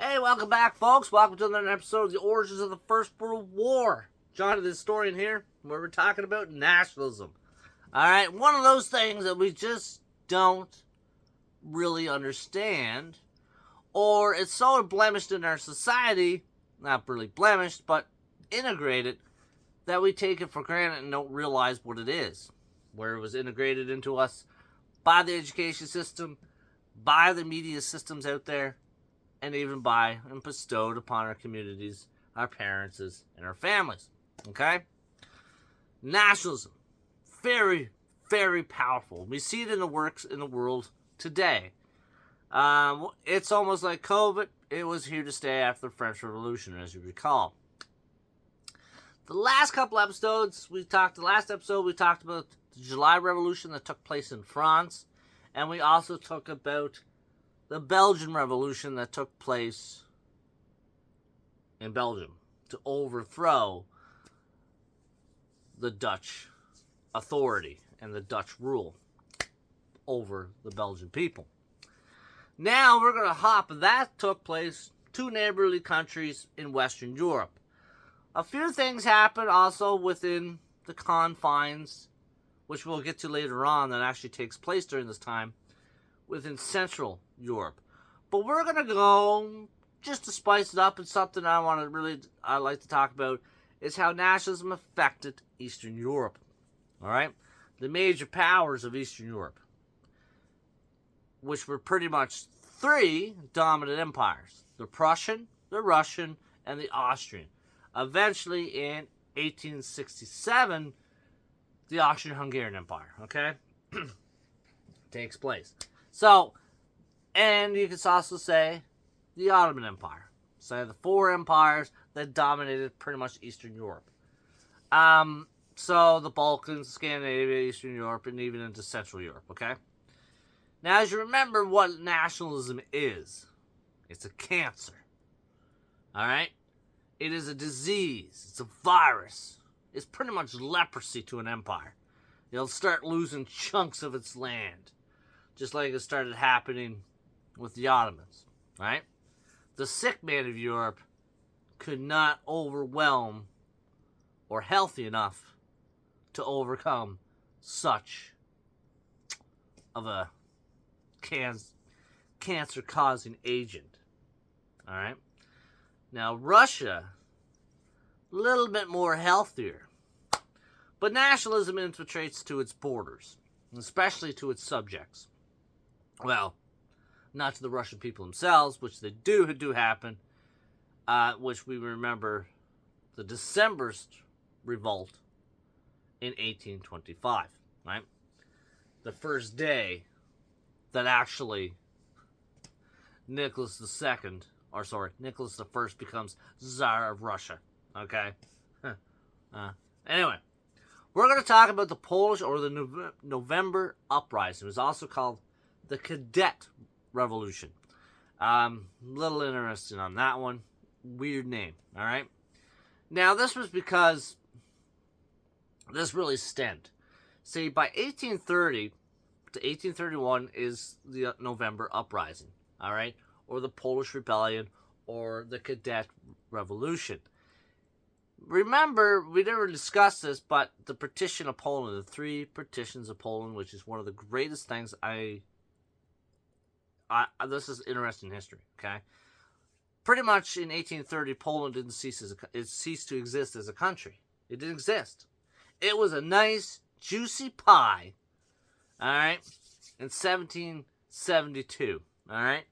Hey, welcome back, folks. Welcome to another episode of the Origins of the First World War. Johnny the Historian here, where we're talking about nationalism. Alright, one of those things that we just don't really understand, or it's so blemished in our society, not really blemished, but integrated, that we take it for granted and don't realize what it is. Where it was integrated into us by the education system, by the media systems out there, and even by and bestowed upon our communities, our parents, and our families. Okay? Nationalism. Very, very powerful. We see it in the works in the world today. It's almost like COVID. It was here to stay after the French Revolution, as you recall. The last episode, we talked about the July Revolution that took place in France. And we also talked about the Belgian Revolution that took place in Belgium to overthrow the Dutch authority and the Dutch rule over the Belgian people. Now we're going to hop. That took place two neighborly countries in Western Europe. A few things happened also within the confines, which we'll get to later on, that actually takes place during this time within Central Europe. But we're going to go, just to spice it up, and something I like to talk about, is how nationalism affected Eastern Europe. Alright? The major powers of Eastern Europe, which were pretty much three dominant empires: the Prussian, the Russian, and the Austrian. Eventually, in 1867, the Austrian-Hungarian Empire, okay, takes place. So, and you can also say the Ottoman Empire. So the four empires that dominated pretty much Eastern Europe. So the Balkans, Scandinavia, Eastern Europe, and even into Central Europe, okay? Now, as you remember what nationalism is, it's a cancer. Alright? It is a disease. It's a virus. It's pretty much leprosy to an empire. It'll start losing chunks of its land, just like it started happening with the Ottomans, right? The sick man of Europe could not overwhelm or healthy enough to overcome such of a cancer-causing agent, all right? Now, Russia, a little bit more healthier, but nationalism infiltrates to its borders, especially to its subjects. Well, not to the Russian people themselves, which they do happen, which we remember the Decembrist revolt in 1825, right? The first day that actually Nicholas I becomes Tsar of Russia, okay? Anyway, we're going to talk about the Polish or the November Uprising. It was also called the Cadet Revolution. Little interesting on that one. Weird name, alright? Now, this was because this really stemmed. See, by 1830 to 1831 is the November Uprising, alright? Or the Polish Rebellion, or the Cadet Revolution. Remember, we never discussed this, but the partition of Poland, the three partitions of Poland, which is one of the greatest things this is interesting history, okay? Pretty much in 1830, Poland didn't it ceased to exist as a country. It didn't exist. It was a nice, juicy pie, alright, in 1772, alright?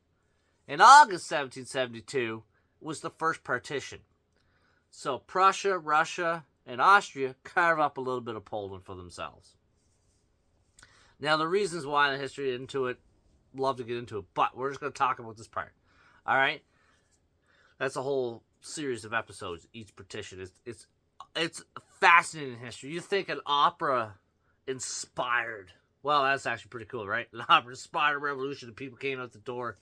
In August 1772 was the first partition. So Prussia, Russia, and Austria carve up a little bit of Poland for themselves. Now, the reasons why, the history into it, love to get into it, but we're just going to talk about this part. All right? That's a whole series of episodes. Each partition it's fascinating history. You think an opera inspired? Well, that's actually pretty cool, right? An opera inspired a revolution, and people came out the door,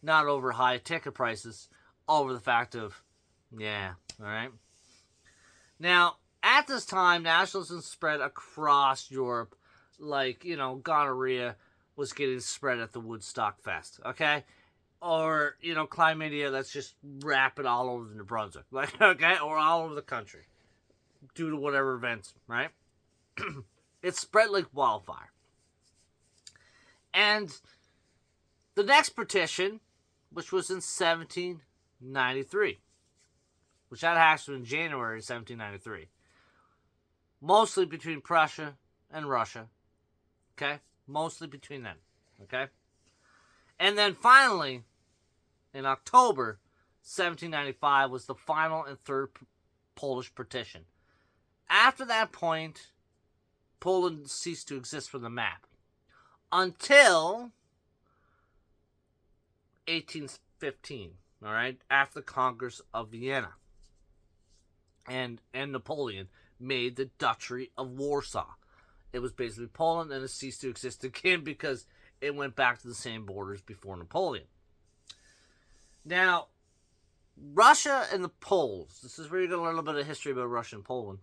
not over high ticket prices, over the fact of, yeah, all right. Now, at this time, nationalism spread across Europe, like, gonorrhea was getting spread at the Woodstock Fest, okay? or, chlamydia that's just rapid all over New Brunswick, like, okay, or all over the country due to whatever events, right? It spread like wildfire. And the next petition, which was in 1793, which that happened in January 1793, mostly between Prussia and Russia, okay? Mostly between them, okay? And then finally, in October 1795, was the final and third Polish partition. After that point, Poland ceased to exist from the map until 1815, all right, after the Congress of Vienna. And Napoleon made the Duchy of Warsaw. It was basically Poland, and it ceased to exist again because it went back to the same borders before Napoleon. Now, Russia and the Poles. This is where you're going to learn a little bit of history about Russia and Poland.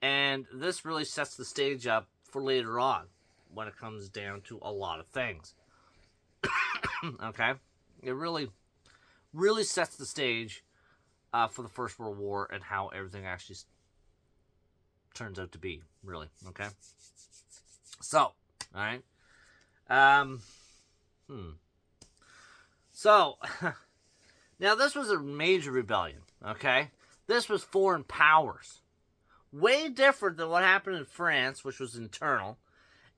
And this really sets the stage up for later on when it comes down to a lot of things. Okay? It really, really sets the stage for the First World War and how everything actually turns out to be, really. Okay? So, alright. So, now this was a major rebellion, okay? This was foreign powers. Way different than what happened in France, which was internal,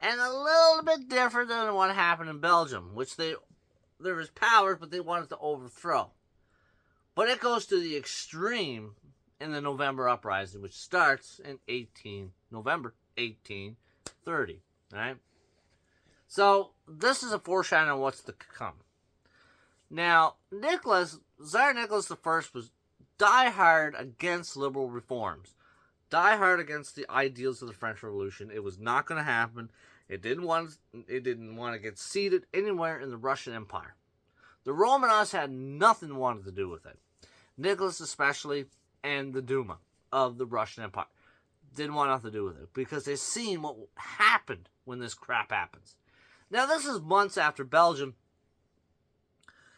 and a little bit different than what happened in Belgium, which there was powers, but they wanted to overthrow. But it goes to the extreme in the November Uprising, which starts in November 1830, right? So, this is a foreshadowing of what's to come. Now, Tsar Nicholas I was diehard against liberal reforms. Diehard against the ideals of the French Revolution. It was not going to happen. It didn't want to get seated anywhere in the Russian Empire. The Romanovs had nothing wanted to do with it. Nicholas especially, and the Duma of the Russian Empire didn't want nothing to do with it because they seen what happened when this crap happens. Now, this is months after Belgium.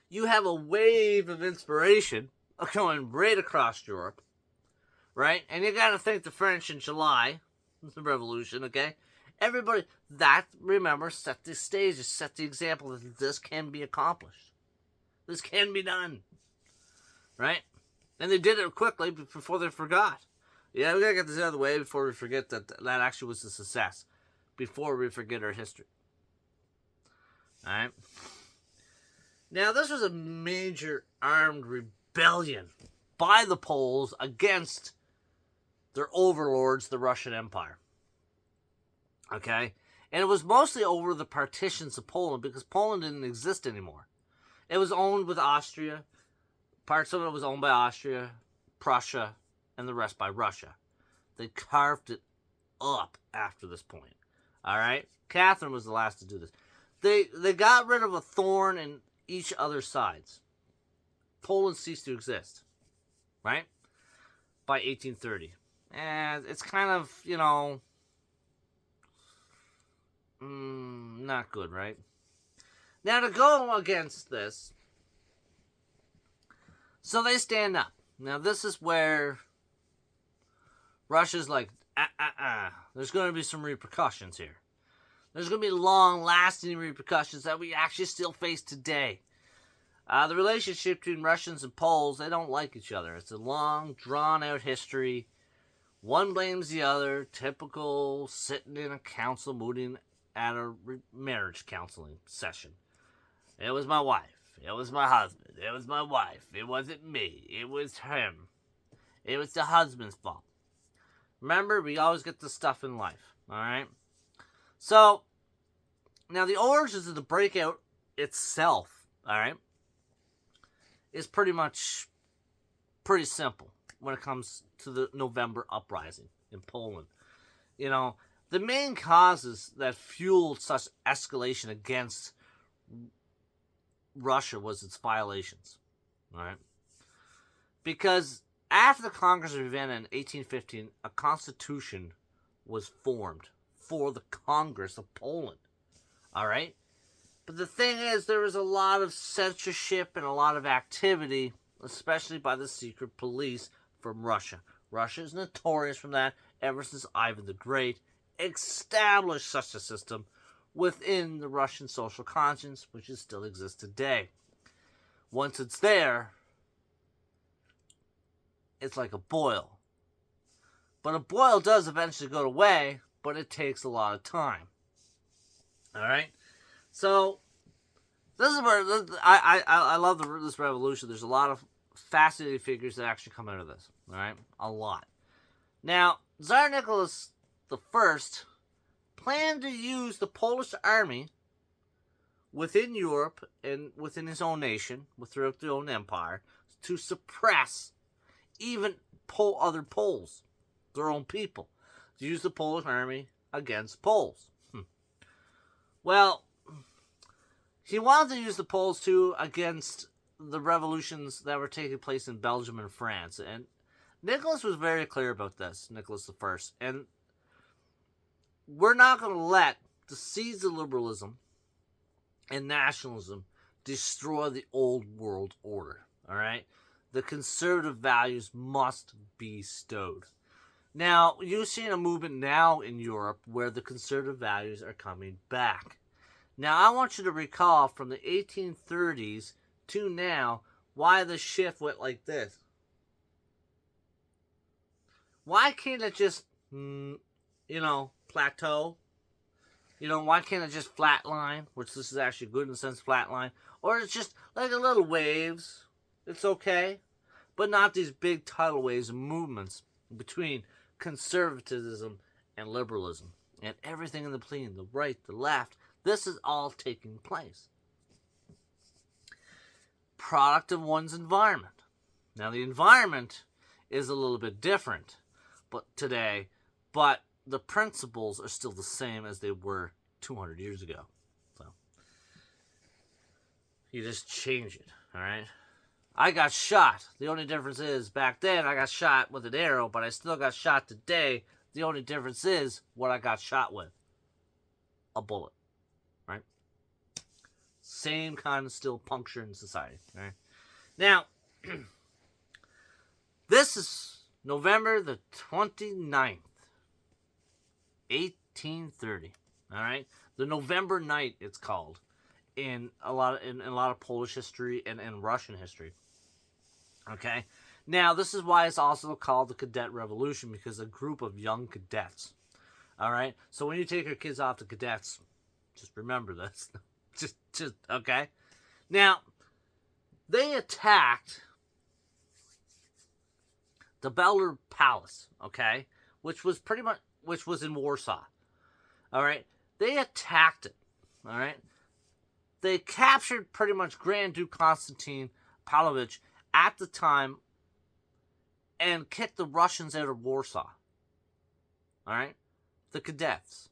You have a wave of inspiration going right across Europe, right? And you got to thank the French in July, the revolution, okay? Everybody, that, remember, set the stage, set the example that this can be accomplished. This can be done, right? And they did it quickly before they forgot. Yeah, we got to get this out of the way before we forget that actually was a success, before we forget our history. All right? Now, this was a major armed rebellion by the Poles against their overlords, the Russian Empire. Okay? And it was mostly over the partitions of Poland because Poland didn't exist anymore. It was owned with Austria. Parts of it was owned by Austria, Prussia, and the rest by Russia. They carved it up after this point. All right? Catherine was the last to do this. They got rid of a thorn in each other's sides. Poland ceased to exist, right? By 1830. And it's kind of, not good, right? Now, to go against this, so they stand up. Now, this is where Russia's like, there's going to be some repercussions here. There's going to be long-lasting repercussions that we actually still face today. The relationship between Russians and Poles, they don't like each other. It's a long, drawn-out history. One blames the other. Typical sitting in a council meeting at a marriage counseling session. It was my wife. It was my husband. It was my wife. It wasn't me. It was him. It was the husband's fault. Remember, we always get this stuff in life. Alright? So, now the origins of the breakout itself, alright, is pretty simple when it comes to the November Uprising in Poland. The main causes that fueled such escalation against Russia was its violations, alright? Because after the Congress of Vienna in 1815, a constitution was formed for the Congress of Poland, alright? But the thing is, there was a lot of censorship and a lot of activity, especially by the secret police from Russia. Russia is notorious from that ever since Ivan the Great established such a system within the Russian social conscience, which still exists today. Once it's there, it's like a boil. But a boil does eventually go away, but it takes a lot of time. Alright? So, this is where I love this revolution. There's a lot of fascinating figures that actually come out of this. Alright? A lot. Now, Tsar Nicholas I planned to use the Polish army within Europe and within his own nation, throughout their own empire, to suppress even other Poles, their own people, to use the Polish army against Poles. Well, he wanted to use the Poles too against the revolutions that were taking place in Belgium and France, and Nicholas was very clear about this, Nicholas I, and we're not going to let the seeds of liberalism and nationalism destroy the old world order, all right? The conservative values must be stowed. Now, you're seeing a movement now in Europe where the conservative values are coming back. Now, I want you to recall from the 1830s to now why the shift went like this. Why can't it just, plateau? Why can't it just flatline? Which this is actually good in the sense flatline. Or it's just like a little waves. It's okay. But not these big tidal waves and movements between conservatism and liberalism. And everything in between, the right, the left. This is all taking place. Product of one's environment. Now the environment is a little bit different today, but the principles are still the same as they were 200 years ago. So you just change it, all right? I got shot. The only difference is back then I got shot with an arrow, but I still got shot today. The only difference is what I got shot with. A bullet, right? Same kind of still puncture in society, right? Now, this is November the 29th, 1830. All right, the November Night it's called in a lot of Polish history and Russian history. Okay, now this is why it's also called the Cadet Revolution, because a group of young cadets. All right, so when you take your kids off to cadets, just remember this. just okay. Now they attacked the Belder Palace, okay, which was in Warsaw. All right, they attacked it. All right, they captured pretty much Grand Duke Constantine Pavlovich at the time and kicked the Russians out of Warsaw. All right, the cadets.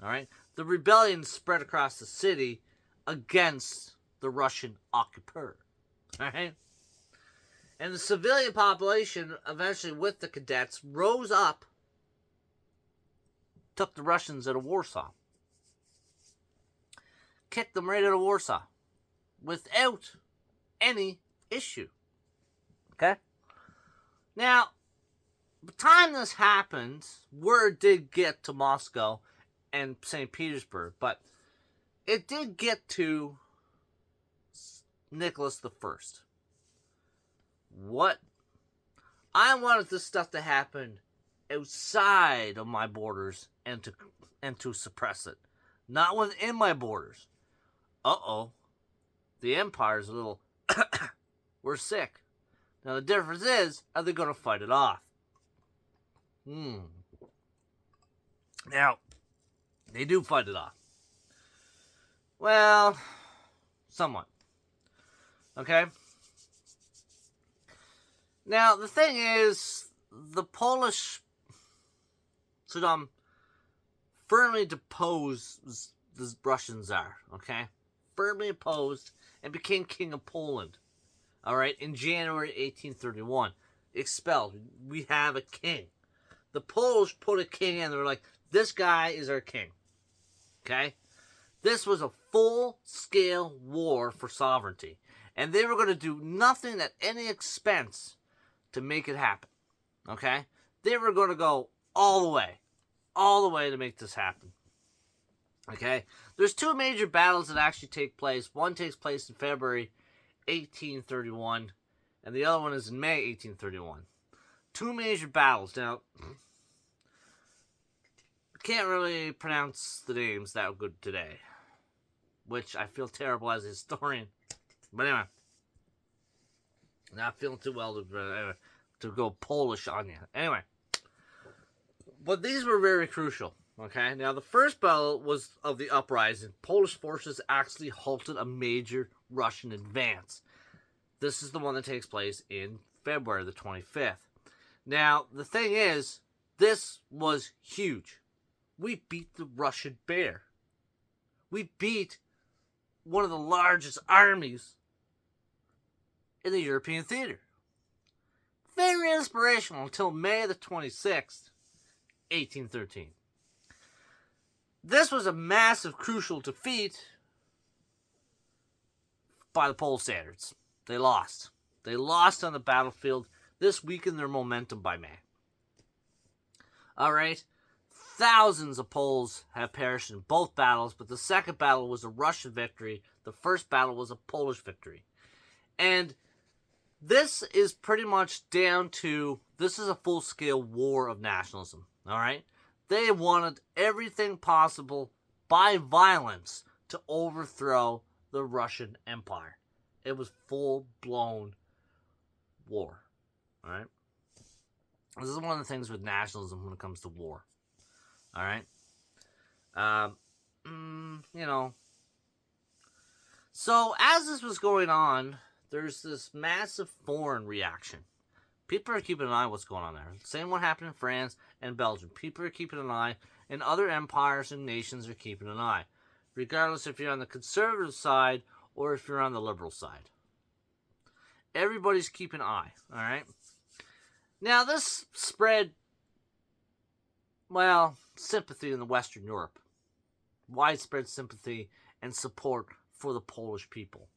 All right, the rebellion spread across the city against the Russian occupier. All right. And the civilian population, eventually with the cadets, rose up, took the Russians out of Warsaw. Kicked them right out of Warsaw. Without any issue. Okay? Now, by the time this happened, word did get to Moscow and St. Petersburg, but it did get to Nicholas I. What? I wanted this stuff to happen outside of my borders and to suppress it. Not within my borders. Uh-oh. The empire's a little... We're sick. Now the difference is, are they going to fight it off? Now, they do fight it off. Well, somewhat. Okay? Now, the thing is, the Polish Saddam firmly deposed the Russian Tsar, okay? Firmly opposed and became king of Poland, all right, in January 1831. Expelled. We have a king. The Polish put a king in. They were like, this guy is our king, okay? This was a full-scale war for sovereignty. And they were going to do nothing at any expense to make it happen. Okay? They were going to go all the way to make this happen. Okay? There's two major battles that actually take place. One takes place in February 1831, and the other one is in May 1831. Two major battles. Now, I can't really pronounce the names that good today, which I feel terrible as a historian. But anyway, not feeling too well to go Polish on you. Anyway, but these were very crucial. Okay, now the first battle was of the uprising. Polish forces actually halted a major Russian advance. This is the one that takes place in February the 25th. Now, the thing is, this was huge. We beat the Russian bear. We beat one of the largest armies in the European theater. Very inspirational until May the 26th, 1813. This was a massive, crucial defeat by the Polish standards. They lost. They lost on the battlefield. This weakened their momentum by May. Alright, thousands of Poles have perished in both battles, but the second battle was a Russian victory. The first battle was a Polish victory. And this is pretty much down to, this is a full-scale war of nationalism. Alright? They wanted everything possible by violence to overthrow the Russian Empire. It was full-blown war. Alright? This is one of the things with nationalism when it comes to war. Alright? You know. So, as this was going on, there's this massive foreign reaction. People are keeping an eye on what's going on there. Same what happened in France and Belgium. People are keeping an eye, and other empires and nations are keeping an eye. Regardless if you're on the conservative side or if you're on the liberal side. Everybody's keeping an eye, alright? Now, this spread, well, sympathy in the Western Europe. Widespread sympathy and support for the Polish people.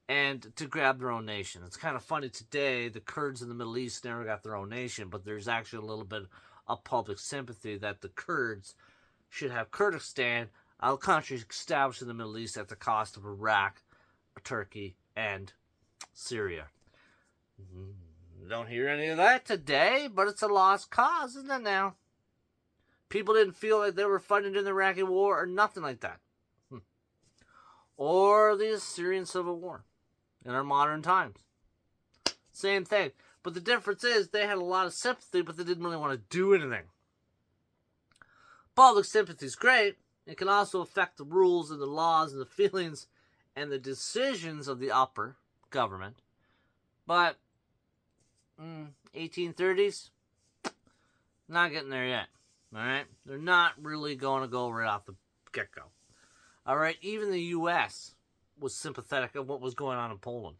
And to grab their own nation. It's kind of funny today, the Kurds in the Middle East never got their own nation, but there's actually a little bit of public sympathy that the Kurds should have Kurdistan, a country established in the Middle East at the cost of Iraq, Turkey, and Syria. Don't hear any of that today, but it's a lost cause, isn't it now? People didn't feel like they were fighting in the Iraqi war or nothing like that. Or the Syrian Civil War in our modern times. Same thing. But the difference is they had a lot of sympathy, but they didn't really want to do anything. Public sympathy is great. It can also affect the rules and the laws and the feelings and the decisions of the upper government. But 1830s, not getting there yet. Alright? They're not really going to go right off the get-go. Alright? Even the U.S. was sympathetic of what was going on in Poland.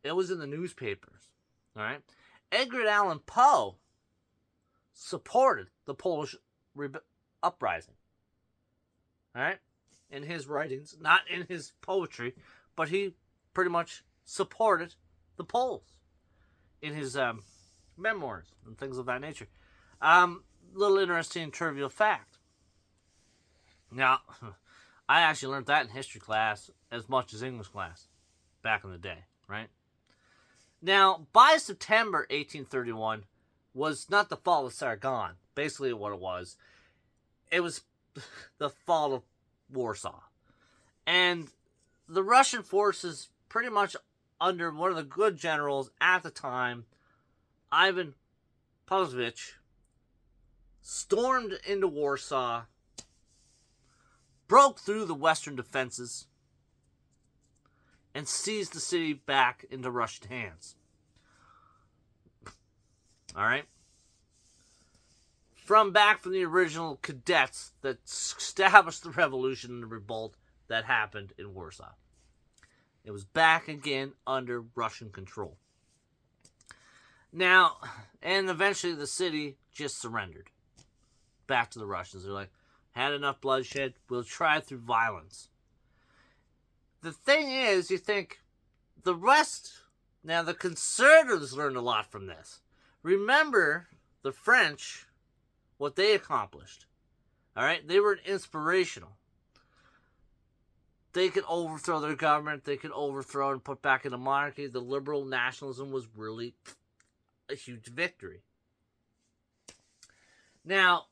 It was in the newspapers. Alright? Edgar Allan Poe supported the Polish uprising. Alright? In his writings, not in his poetry, but he pretty much supported the Poles in his memoirs and things of that nature. Little interesting trivial fact. Now, I actually learned that in history class as much as English class back in the day, right? Now, by September 1831 was not the fall of Sargon. Basically what it was the fall of Warsaw. And the Russian forces pretty much under one of the good generals at the time, Ivan Pavlovich, stormed into Warsaw, broke through the western defenses, and seized the city back into Russian hands. Alright? From the original cadets that established the revolution and the revolt that happened in Warsaw. It was back again under Russian control. Now, and eventually the city just surrendered back to the Russians. They're like, had enough bloodshed, we'll try through violence. The thing is, you think the rest. Now, the conservatives learned a lot from this. Remember the French, what they accomplished. All right? They were inspirational. They could overthrow their government. They could overthrow and put back in a monarchy. The liberal nationalism was really a huge victory. Now,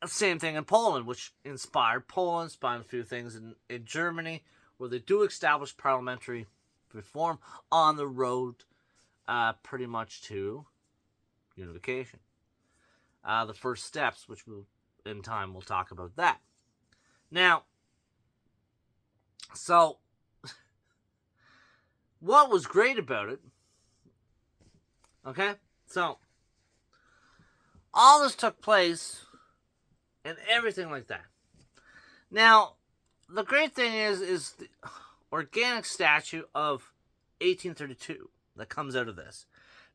same thing in Poland, which inspired Poland, inspired a few things in Germany, where they do establish parliamentary reform on the road pretty much to unification. The first steps, which in time we'll talk about that. Now, so what was great about it, okay, so all this took place and everything like that. Now, the great thing is the organic statute of 1832 that comes out of this.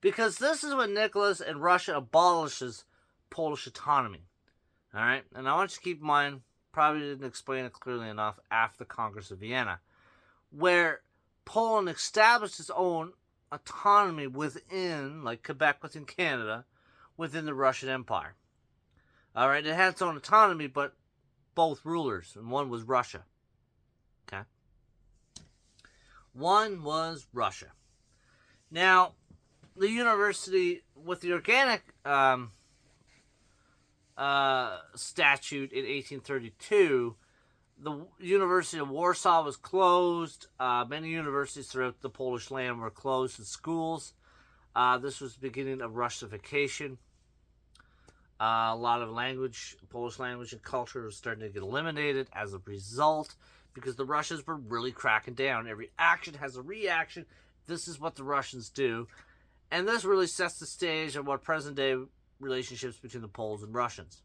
Because this is when Nicholas and Russia abolishes Polish autonomy. Alright? And I want you to keep in mind, probably didn't explain it clearly enough after the Congress of Vienna, where Poland established its own autonomy within, like Quebec within Canada, within the Russian Empire. Alright? It had its own autonomy, but both rulers, and one was Russia. Okay? One was Russia. Now, the university, with the organic statute in 1832, the University of Warsaw was closed. Many universities throughout the Polish land were closed, and schools. This was the beginning of Russification. A lot of Polish language and culture was starting to get eliminated as a result, because the Russians were really cracking down. Every action has a reaction. This is what the Russians do. And this really sets the stage of what present-day relationships between the Poles and Russians.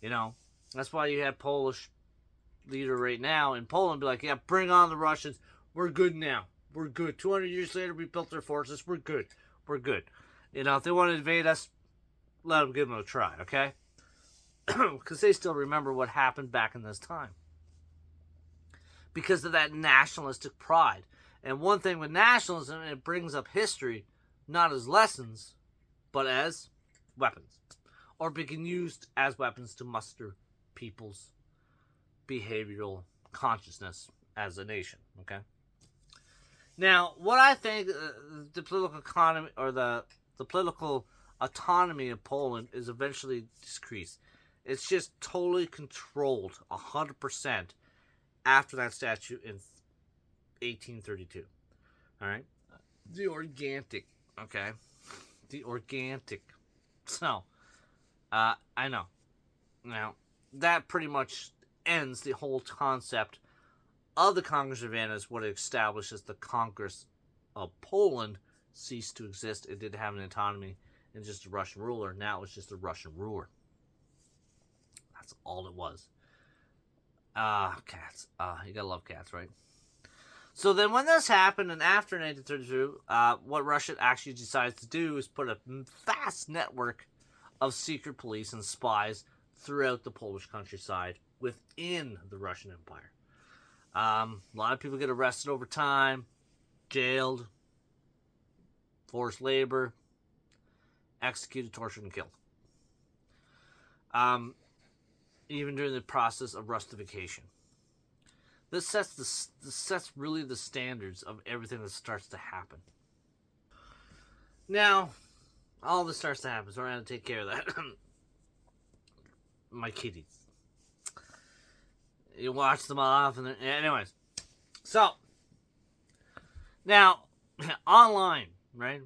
You know, that's why you have Polish leader right now in Poland be like, yeah, bring on the Russians. We're good now. We're good. 200 years later, we built their forces. We're good. We're good. You know, if they want to invade us, let them give them a try, okay? Because they still remember what happened back in this time. Because of that nationalistic pride. And one thing with nationalism, it brings up history, not as lessons, but as weapons. Or being used as weapons to muster people's behavioral consciousness as a nation, okay? Now, what I think the political economy, or the political autonomy of Poland is eventually decreased. It's just totally controlled 100% after that statute in 1832. All right? The organic, okay? The organic. So, I know. Now, that pretty much ends the whole concept of the Congress of Vienna, is what it establishes the Congress of Poland ceased to exist. It did have an autonomy and just a Russian ruler. Now it was just a Russian ruler. That's all it was. Cats. You gotta love cats, right? So then when this happened, and after 1932, what Russia actually decides to do is put a vast network of secret police and spies throughout the Polish countryside within the Russian Empire. A lot of people get arrested over time, jailed, forced labor, executed, tortured, and killed. Even during the process of Russification. This sets really the standards of everything that starts to happen. Now, all this starts to happen, so we're going to take care of that. My kitties. You watch them off, and anyways. So, now, online, right?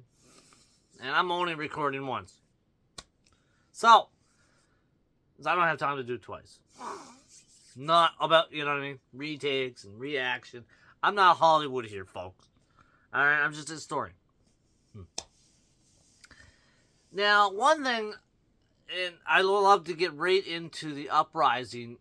And I'm only recording once. So, I don't have time to do it twice. Not about, you know what I mean? Retakes and reaction. I'm not Hollywood here, folks. Alright, I'm just a historian. Now, one thing, and I love to get right into the uprising,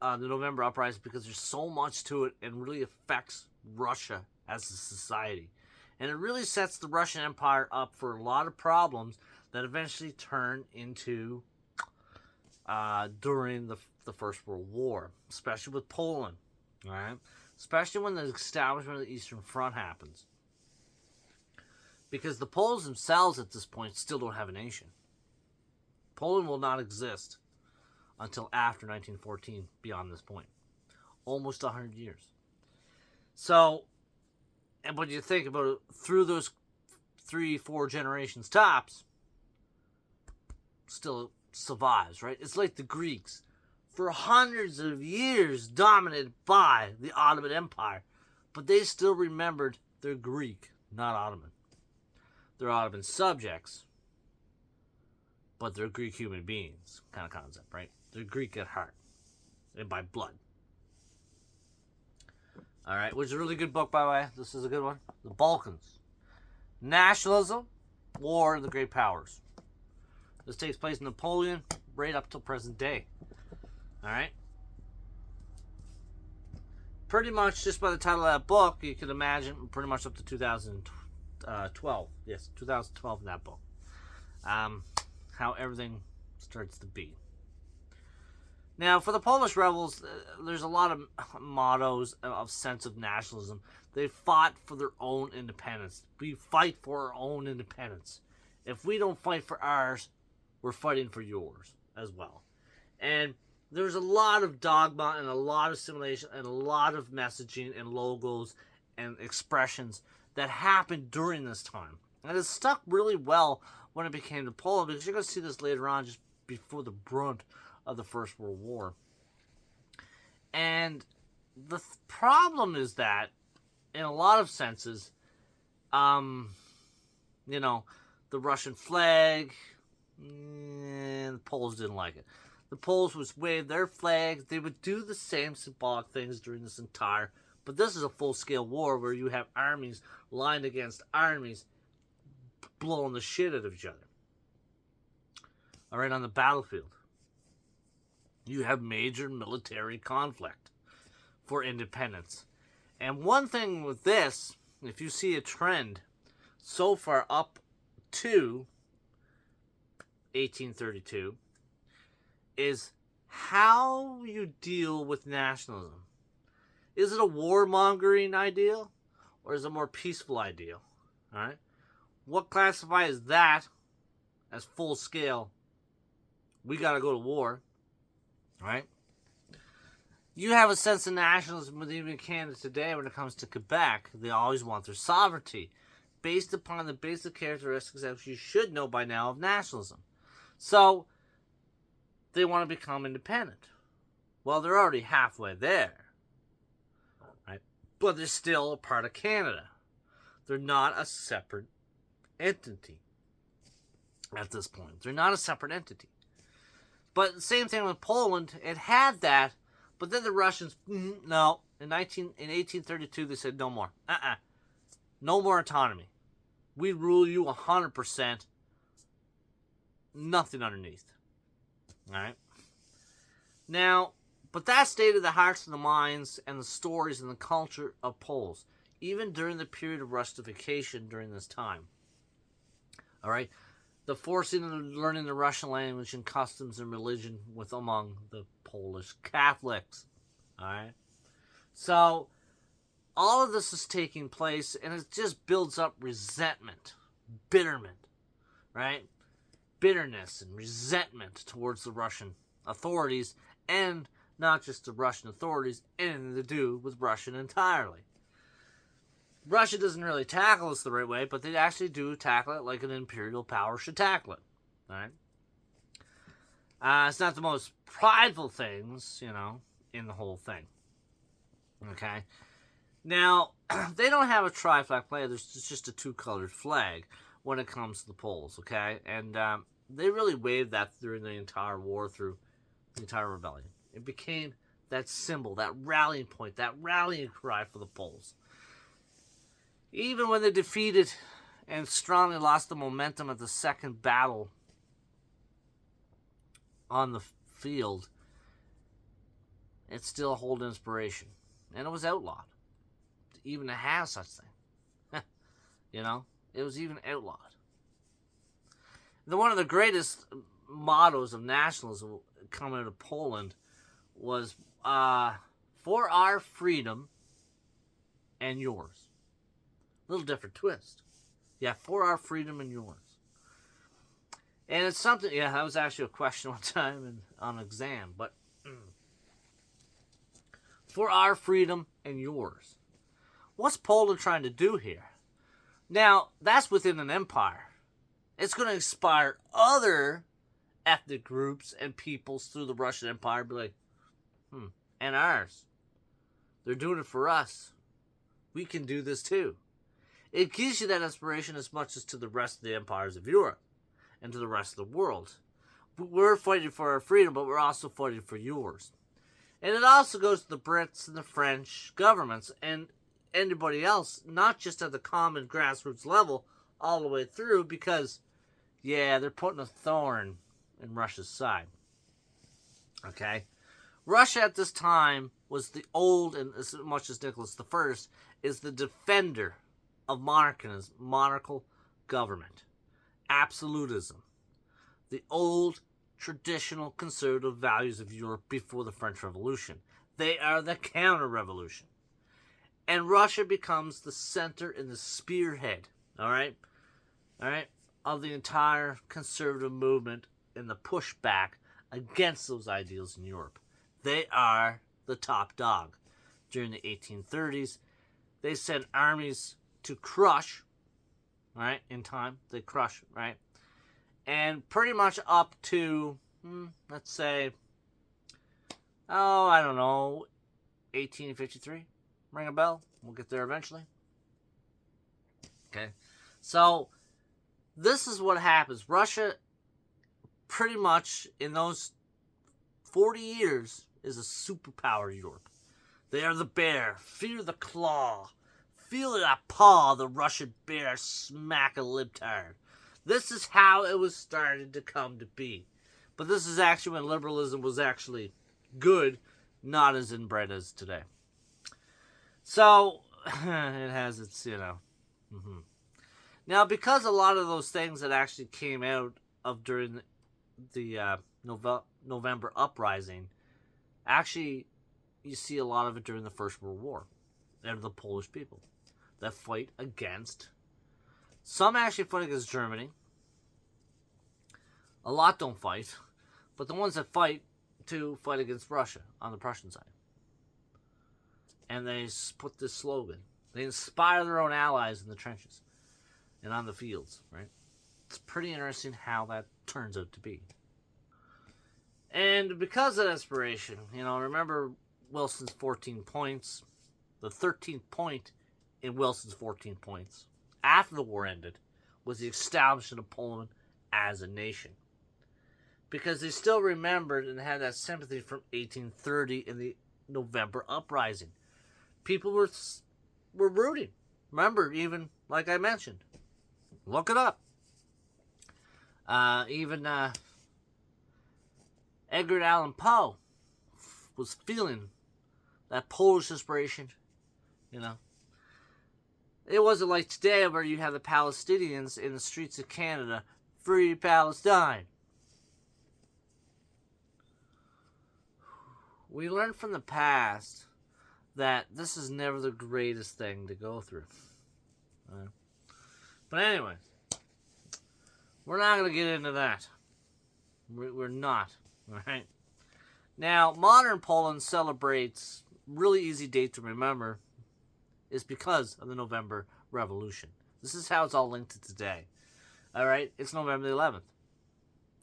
the November uprising, because there's so much to it and really affects Russia as a society. And it really sets the Russian Empire up for a lot of problems that eventually turn into during the First World War, especially with Poland. All right, especially when the establishment of the Eastern Front happens. Because the Poles themselves at this point still don't have a nation. Poland will not exist until after 1914, beyond this point. Almost 100 years. So, and when you think about it, through those 3-4 generations tops, still survives, right? It's like the Greeks. For hundreds of years dominated by the Ottoman Empire, but they still remembered they're Greek, not Ottoman. They're Ottoman subjects, but they're Greek human beings, kind of concept, right? They're Greek at heart and by blood. All right, which is a really good book, by the way. This is a good one. The Balkans. Nationalism, War of the Great Powers. This takes place in Napoleon right up till present day. All right? Pretty much, just by the title of that book, you can imagine pretty much up to 2012. Yes, 2012 in that book. How everything starts to be. Now, for the Polish rebels, there's a lot of mottos of sense of nationalism. They fought for their own independence. We fight for our own independence. If we don't fight for ours, we're fighting for yours as well. And there's a lot of dogma and a lot of simulation and a lot of messaging and logos and expressions that happened during this time. And it stuck really well when it became to Poland, because you're going to see this later on, just before the brunt of the First World War. And the problem is that, in a lot of senses, the Russian flag, the Poles didn't like it. The Poles would wave their flags. They would do the same symbolic things during this entire, but this is a full-scale war where you have armies lined against armies blowing the shit out of each other. All right, on the battlefield, you have major military conflict for independence. And one thing with this, if you see a trend so far up to 1832, is how you deal with nationalism. Is it a warmongering ideal, or is it a more peaceful ideal? All right, what classifies that as full scale? We got to go to war, right? You have a sense of nationalism with even Canada today when it comes to Quebec. They always want their sovereignty, based upon the basic characteristics that you should know by now of nationalism. So they want to become independent. Well, they're already halfway there, right? But they're still a part of Canada. They're not a separate entity at this point. They're not a separate entity. But the same thing with Poland. It had that, but then the Russians, no. In 1832, they said no more. No more autonomy. We rule you 100%. Nothing underneath. All right. Now, but that stayed in the hearts and the minds and the stories and the culture of Poles, even during the period of Russification during this time. All right. The forcing of learning the Russian language and customs and religion with among the Polish Catholics. All right. So all of this is taking place, and it just builds up resentment, bitterment, right? Bitterness and resentment towards the Russian authorities, and not just the Russian authorities, anything to do with Russian entirely. Russia doesn't really tackle this the right way, but they actually do tackle it like an imperial power should tackle it. All right? It's not the most prideful things, in the whole thing. Okay? Now, they don't have a tri-flag flag. There's just a two-colored flag when it comes to the Poles, okay? And they really waved that during the entire war, through the entire rebellion. It became that symbol, that rallying point, that rallying cry for the Poles. Even when they defeated and strongly lost the momentum at the second battle on the field, it still held inspiration. And it was outlawed, even to have such thing. It was even outlawed. One of the greatest mottos of nationalism coming out of Poland was, for our freedom, and yours. A little different twist. Yeah, for our freedom and yours. And it's something, yeah, that was actually a question one time on an exam, but for our freedom and yours. What's Poland trying to do here? Now, that's within an empire. It's going to inspire other ethnic groups and peoples through the Russian Empire, be like, and ours. They're doing it for us. We can do this too. It gives you that inspiration as much as to the rest of the empires of Europe and to the rest of the world. We're fighting for our freedom, but we're also fighting for yours. And it also goes to the Brits and the French governments and anybody else, not just at the common grassroots level, all the way through, because, yeah, they're putting a thorn in Russia's side. Okay? Russia at this time was the old, and as much as Nicholas I, is the defender of monarchical government. Absolutism. The old, traditional, conservative values of Europe before the French Revolution. They are the counter-revolution. And Russia becomes the center and the spearhead, all right, of the entire conservative movement and the pushback against those ideals in Europe. They are the top dog. During the 1830s, they sent armies to crush, right, in time. They crush, right? And pretty much up to, let's say, I don't know, 1853. Ring a bell? We'll get there eventually. Okay. So, this is what happens. Russia, pretty much, in those 40 years, is a superpower in Europe. They are the bear. Fear the claw. Feel that paw, the Russian bear, smack a libtard. This is how it was started to come to be. But this is actually when liberalism was actually good, not as inbred as today. So, it has its, Now, because a lot of those things that actually came out of during the November uprising, actually, you see a lot of it during the First World War. They're the Polish people that fight against. Some actually fight against Germany. A lot don't fight. But the ones that fight against Russia on the Prussian side. And they put this slogan. They inspire their own allies in the trenches and on the fields, right? It's pretty interesting how that turns out to be. And because of that inspiration, remember Wilson's 14 points. The 13th point in Wilson's 14 points, after the war ended, was the establishment of Poland as a nation. Because they still remembered and had that sympathy from 1830 in the November uprising. People were rooting. Remember, even, like I mentioned, look it up. Even Edgar Allan Poe was feeling that Polish inspiration, It wasn't like today where you have the Palestinians in the streets of Canada, free Palestine. We learned from the past that this is never the greatest thing to go through. But anyway, we're not going to get into that. We're not. Alright? Now, modern Poland celebrates, really easy date to remember, is because of the November Revolution. This is how it's all linked to today. Alright? It's November the 11th.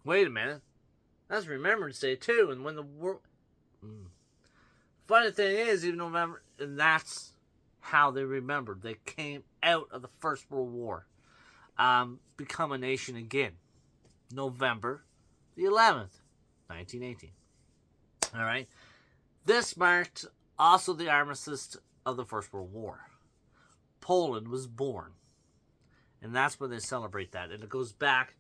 Wait a minute. That's Remembrance Day too, and when the world... Funny thing is, even November, and that's how they remembered. They came out of the First World War, become a nation again. November the 11th, 1918. All right. This marked also the armistice of the First World War. Poland was born, and that's when they celebrate that. And it goes back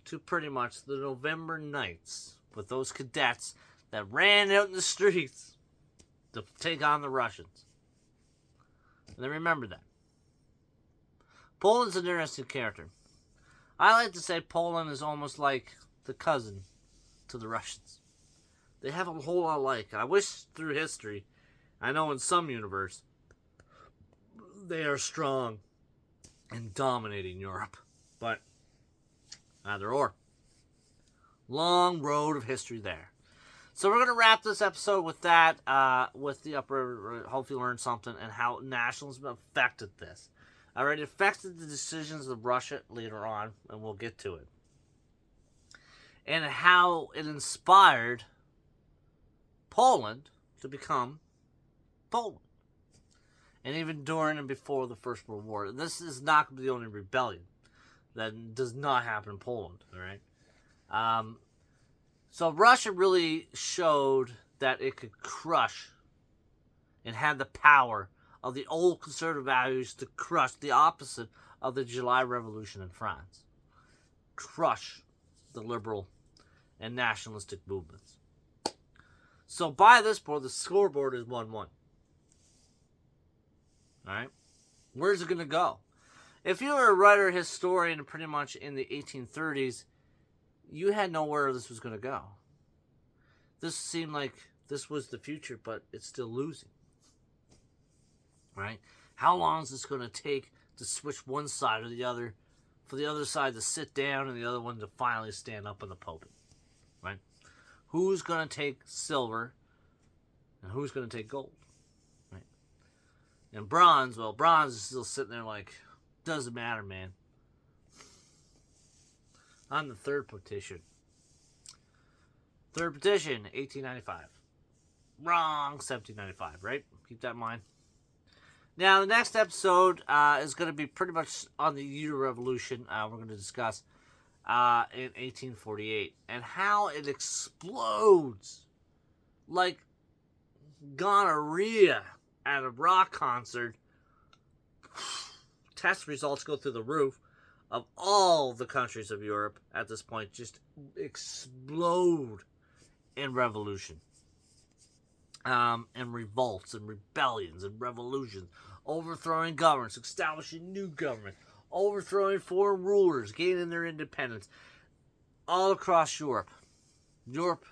to pretty much the November nights with those cadets that ran out in the streets to take on the Russians. And they remember that. Poland's an interesting character. I like to say Poland is almost like the cousin to the Russians. They have a whole lot alike. I wish through history, I know in some universe, they are strong and dominating Europe. But either or. Long road of history there. So we're going to wrap this episode with that, with the upper, hopefully learn something, and how nationalism affected this. It affected the decisions of Russia later on, and we'll get to it. And how it inspired Poland to become Poland. And even during and before the First World War. This is not the only rebellion that does not happen in Poland, all right? So Russia really showed that it could crush and had the power of the old conservative values to crush the opposite of the July Revolution in France. Crush the liberal and nationalistic movements. So by this point, the scoreboard is 1-1. Alright? Where's it going to go? If you were a writer, historian, pretty much in the 1830s, you had nowhere this was going to go. This seemed like this was the future, but it's still losing. Right? How long is this going to take to switch one side or the other, for the other side to sit down and the other one to finally stand up in the pulpit? Right? Who's going to take silver and who's going to take gold? Right? And bronze, well, bronze is still sitting there like, doesn't matter, man. On the third petition. Third petition, 1895. Wrong, 1795, right? Keep that in mind. Now, the next episode is going to be pretty much on the Euro Revolution. We're going to discuss in 1848 and how it explodes like gonorrhea at a rock concert. Test results go through the roof of all the countries of Europe at this point, just explode in revolution. And revolts and rebellions and revolutions, overthrowing governments, establishing new governments, overthrowing foreign rulers, gaining their independence, all across Europe. Europe,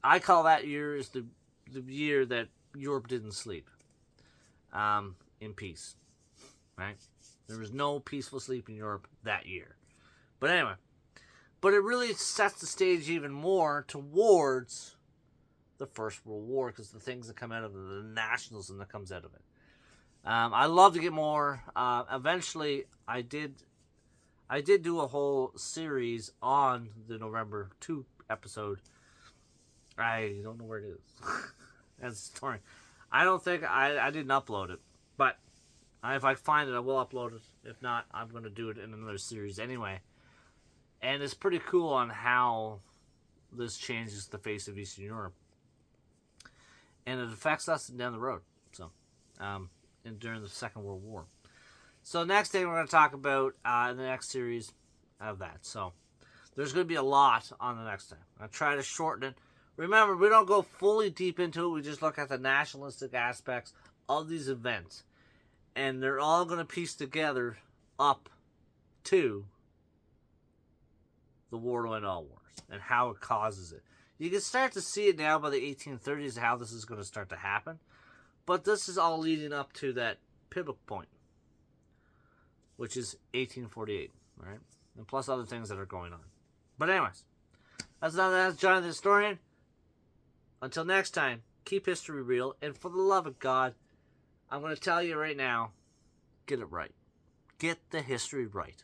I call that year is the year that Europe didn't sleep in peace, right? There was no peaceful sleep in Europe that year. But anyway, but it really sets the stage even more towards the First World War, because the things that come out of it, the nationalism that comes out of it. I love to get more. Eventually, I did do a whole series on the November 2 episode. I don't know where it is. That's story. I don't think I didn't upload it, but if I find it, I will upload it. If not, I'm going to do it in another series anyway. And it's pretty cool on how this changes the face of Eastern Europe. And it affects us down the road. So, and during the Second World War. So next thing we're going to talk about in the next series of that. So there's going to be a lot on the next time. I'll try to shorten it. Remember, we don't go fully deep into it. We just look at the nationalistic aspects of these events. And they're all going to piece together up to the war to end all wars and how it causes it. You can start to see it now by the 1830s how this is going to start to happen. But this is all leading up to that pivotal point, which is 1848, right? And plus other things that are going on. But anyways, that's John the Historian. Until next time, keep history real. And for the love of God, I'm going to tell you right now, get it right. Get the history right.